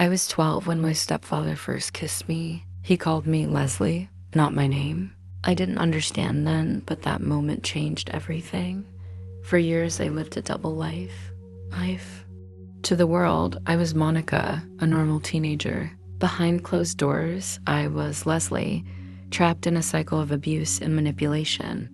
I was 12 when my stepfather first kissed me. He called me Leslie, not my name. I didn't understand then, but that moment changed everything. For years, I lived a double life. To the world, I was Monica, a normal teenager. Behind closed doors, I was Leslie, trapped in a cycle of abuse and manipulation.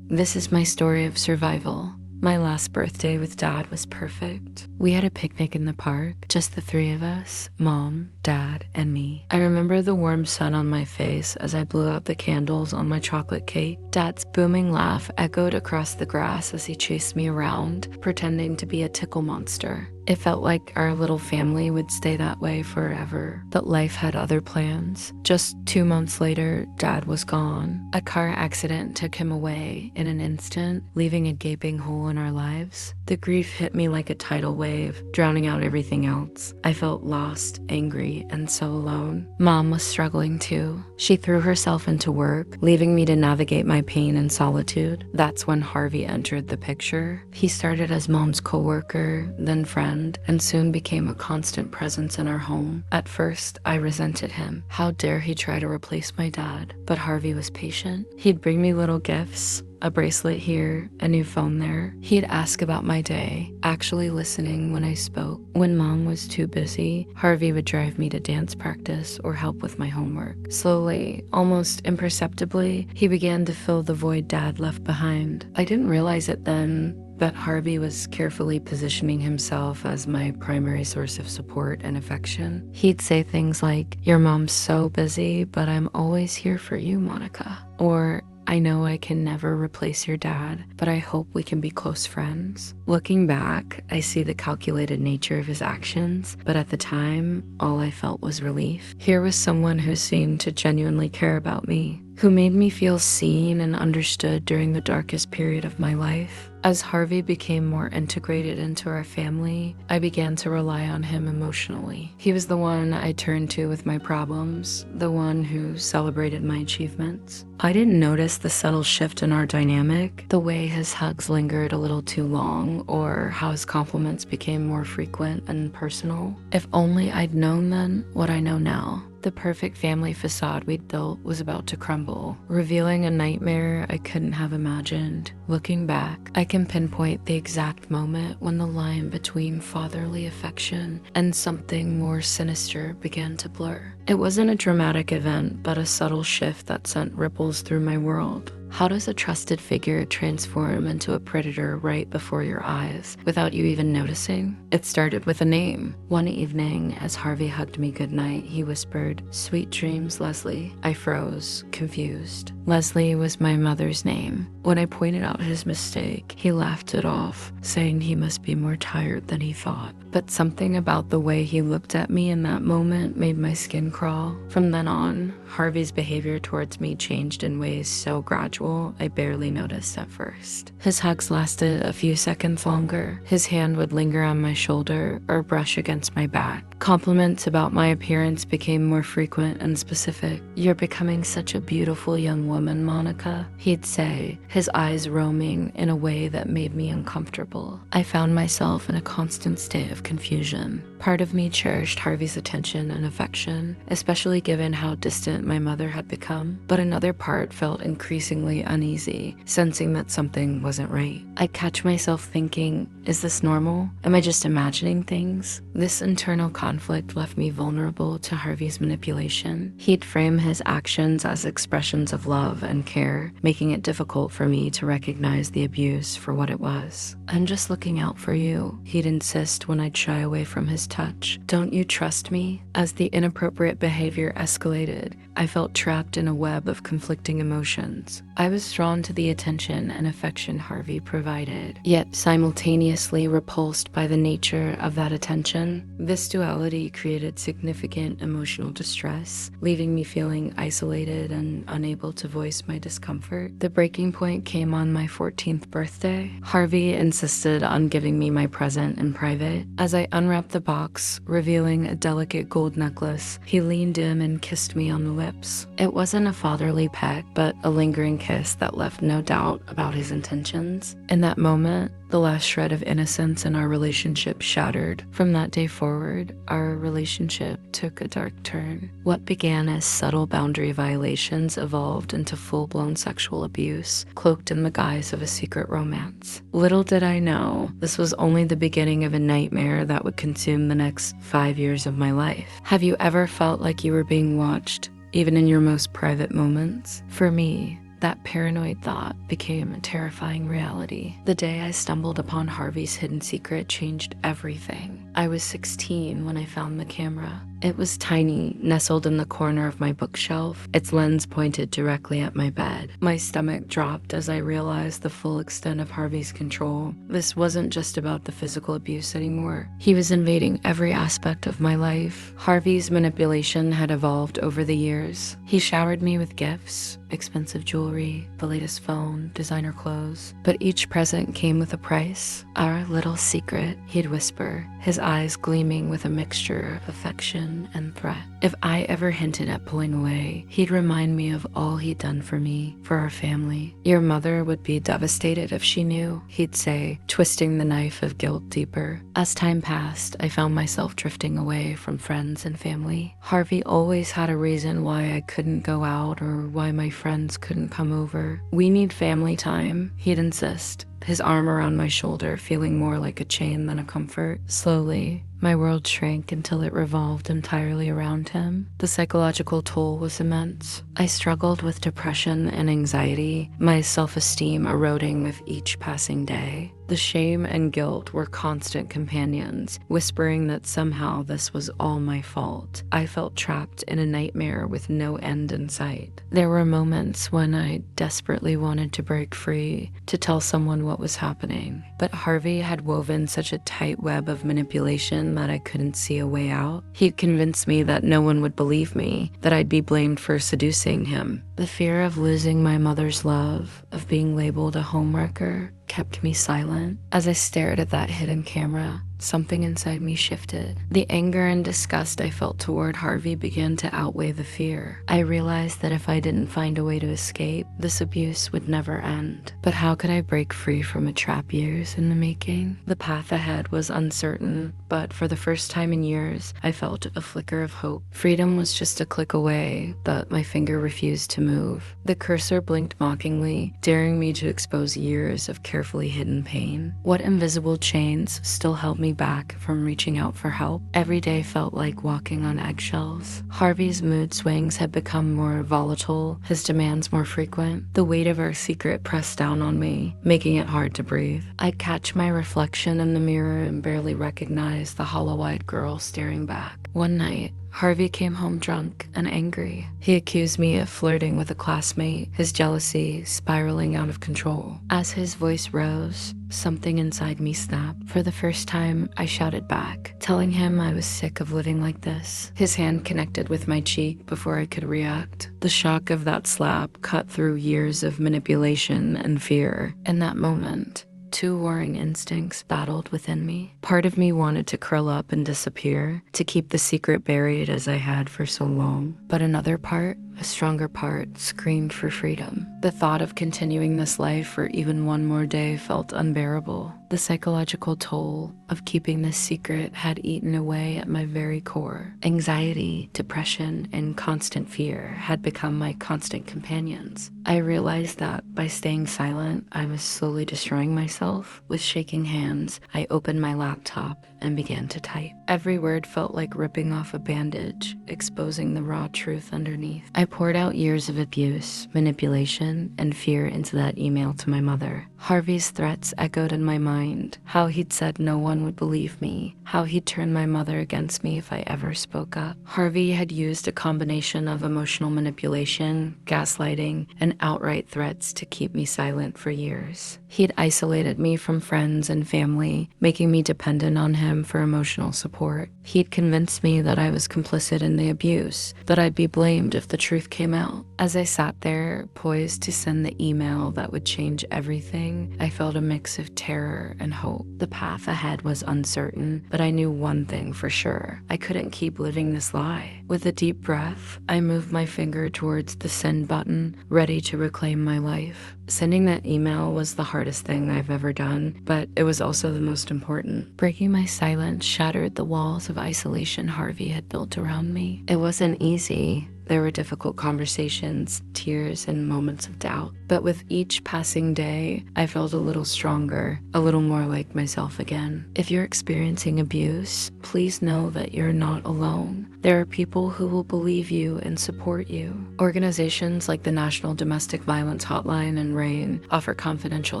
This is my story of survival. My last birthday with Dad was perfect. We had a picnic in the park, just the three of us, Mom, Dad, and me. I remember the warm sun on my face as I blew out the candles on my chocolate cake. Dad's booming laugh echoed across the grass as he chased me around, pretending to be a tickle monster. It felt like our little family would stay that way forever, but life had other plans. Just 2 months later, Dad was gone. A car accident took him away in an instant, leaving a gaping hole in our lives. The grief hit me like a tidal wave, drowning out everything else. I felt lost, angry, and so alone. Mom was struggling too. She threw herself into work, leaving me to navigate my pain and solitude. That's when Harvey entered the picture. He started as Mom's coworker, then friend, and soon became a constant presence in our home. At first, I resented him. How dare he try to replace my dad? But Harvey was patient. He'd bring me little gifts, a bracelet here, a new phone there. He'd ask about my day, actually listening when I spoke. When Mom was too busy, Harvey would drive me to dance practice or help with my homework. Slowly, almost imperceptibly, he began to fill the void Dad left behind. I didn't realize it then, but Harvey was carefully positioning himself as my primary source of support and affection. He'd say things like, "Your mom's so busy, but I'm always here for you, Monica." Or, "I know I can never replace your dad, but I hope we can be close friends." Looking back, I see the calculated nature of his actions, but at the time, all I felt was relief. Here was someone who seemed to genuinely care about me, who made me feel seen and understood during the darkest period of my life. As Harvey became more integrated into our family, I began to rely on him emotionally. He was the one I turned to with my problems, the one who celebrated my achievements. I didn't notice the subtle shift in our dynamic, the way his hugs lingered a little too long, or how his compliments became more frequent and personal. If only I'd known then what I know now. The perfect family facade we'd built was about to crumble, revealing a nightmare I couldn't have imagined. Looking back, I can pinpoint the exact moment when the line between fatherly affection and something more sinister began to blur. It wasn't a dramatic event, but a subtle shift that sent ripples through my world. How does a trusted figure transform into a predator right before your eyes without you even noticing? It started with a name. One evening, as Harvey hugged me goodnight, he whispered, "Sweet dreams, Leslie." I froze, confused. Leslie was my mother's name. When I pointed out his mistake, he laughed it off, saying he must be more tired than he thought. But something about the way he looked at me in that moment made my skin crawl. From then on, Harvey's behavior towards me changed in ways so gradual I barely noticed at first. His hugs lasted a few seconds longer. His hand would linger on my shoulder or brush against my back. Compliments about my appearance became more frequent and specific. "You're becoming such a beautiful young woman, Monica," he'd say, his eyes roaming in a way that made me uncomfortable. I found myself in a constant state of confusion. Part of me cherished Harvey's attention and affection, especially given how distant my mother had become, but another part felt increasingly uneasy, sensing that something wasn't right. I'd catch myself thinking, is this normal? Am I just imagining things? This internal conflict left me vulnerable to Harvey's manipulation. He'd frame his actions as expressions of love and care, making it difficult for me to recognize the abuse for what it was. "I'm just looking out for you," he'd insist when I'd shy away from his touch. "Don't you trust me?" As the inappropriate behavior escalated, I felt trapped in a web of conflicting emotions. I was drawn to the attention and affection Harvey provided, yet simultaneously repulsed by the nature of that attention. This duality created significant emotional distress, leaving me feeling isolated and unable to voice my discomfort. The breaking point came on my 14th birthday. Harvey insisted on giving me my present in private. As I unwrapped the box, revealing a delicate gold necklace, he leaned in and kissed me on the lips. lips. It wasn't a fatherly peck, but a lingering kiss that left no doubt about his intentions. In that moment, the last shred of innocence in our relationship shattered. From that day forward, our relationship took a dark turn. What began as subtle boundary violations evolved into full-blown sexual abuse, cloaked in the guise of a secret romance. Little did I know, this was only the beginning of a nightmare that would consume the next 5 years of my life. Have you ever felt like you were being watched, even in your most private moments? For me, that paranoid thought became a terrifying reality. The day I stumbled upon Harvey's hidden secret changed everything. I was 16 when I found the camera. It was tiny, nestled in the corner of my bookshelf, its lens pointed directly at my bed. My stomach dropped as I realized the full extent of Harvey's control. This wasn't just about the physical abuse anymore. He was invading every aspect of my life. Harvey's manipulation had evolved over the years. He showered me with gifts, expensive jewelry, the latest phone, designer clothes. But each present came with a price. Our little secret, he'd whisper, his eyes gleaming with a mixture of affection and threat. If I ever hinted at pulling away, he'd remind me of all he'd done for me, for our family. Your mother would be devastated if she knew, he'd say, twisting the knife of guilt deeper. As time passed, I found myself drifting away from friends and family. Harvey always had a reason why I couldn't go out or why my friends couldn't come over. We need family time, he'd insist, his arm around my shoulder feeling more like a chain than a comfort. Slowly, my world shrank until it revolved entirely around him. The psychological toll was immense. I struggled with depression and anxiety, my self-esteem eroding with each passing day. The shame and guilt were constant companions, whispering that somehow this was all my fault. I felt trapped in a nightmare with no end in sight. There were moments when I desperately wanted to break free, to tell someone what was happening. But Harvey had woven such a tight web of manipulation that I couldn't see a way out. He'd convinced me that no one would believe me, that I'd be blamed for seducing him. The fear of losing my mother's love, of being labeled a homewrecker, kept me silent. As I stared at that hidden camera, something inside me shifted. The anger and disgust I felt toward Harvey began to outweigh the fear. I realized that if I didn't find a way to escape, this abuse would never end. But how could I break free from a trap years in the making? The path ahead was uncertain, but for the first time in years, I felt a flicker of hope. Freedom was just a click away, but my finger refused to move. The cursor blinked mockingly, daring me to expose years of carefully hidden pain. What invisible chains still held me back from reaching out for help? Every day felt like walking on eggshells. Harvey's mood swings had become more volatile, his demands more frequent. The weight of our secret pressed down on me, making it hard to breathe. I'd catch my reflection in the mirror and barely recognize the hollow-eyed girl staring back. One night, Harvey came home drunk and angry. He accused me of flirting with a classmate, his jealousy spiraling out of control. As his voice rose, something inside me snapped. For the first time, I shouted back, telling him I was sick of living like this. His hand connected with my cheek before I could react. The shock of that slap cut through years of manipulation and fear. In that moment, two warring instincts battled within me. Part of me wanted to curl up and disappear, to keep the secret buried as I had for so long. But another part, a stronger part, screamed for freedom. The thought of continuing this life for even one more day felt unbearable. The psychological toll of keeping this secret had eaten away at my very core. Anxiety, depression, and constant fear had become my constant companions. I realized that by staying silent, I was slowly destroying myself. With shaking hands, I opened my laptop and began to type. Every word felt like ripping off a bandage, exposing the raw truth underneath. I poured out years of abuse, manipulation, and fear into that email to my mother. Harvey's threats echoed in my mind, how he'd said no one would believe me, how he'd turn my mother against me if I ever spoke up. Harvey had used a combination of emotional manipulation, gaslighting, and outright threats to keep me silent for years. He'd isolated me from friends and family, making me dependent on him for emotional support. He'd convinced me that I was complicit in the abuse, that I'd be blamed if the truth came out. As I sat there, poised to send the email that would change everything, I felt a mix of terror and hope. The path ahead was uncertain, but I knew one thing for sure. I couldn't keep living this lie. With a deep breath, I moved my finger towards the send button, ready to reclaim my life. Sending that email was the hardest thing I've ever done, but it was also the most important. Breaking my silence shattered the walls of isolation Harvey had built around me. It wasn't easy. There were difficult conversations, tears, and moments of doubt. But with each passing day, I felt a little stronger, a little more like myself again. If you're experiencing abuse, please know that you're not alone. There are people who will believe you and support you. Organizations like the National Domestic Violence Hotline and RAIN offer confidential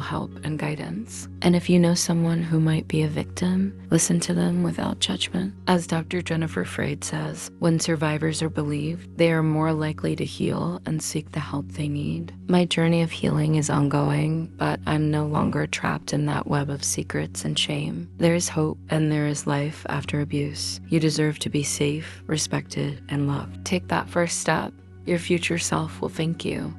help and guidance. And if you know someone who might be a victim, listen to them without judgment. As Dr. Jennifer Freyd says, when survivors are believed, they are more likely to heal and seek the help they need. My journey of healing is ongoing, but I'm no longer trapped in that web of secrets and shame. There is hope and there is life after abuse. You deserve to be safe, respected, and loved. Take that first step. Your future self will thank you.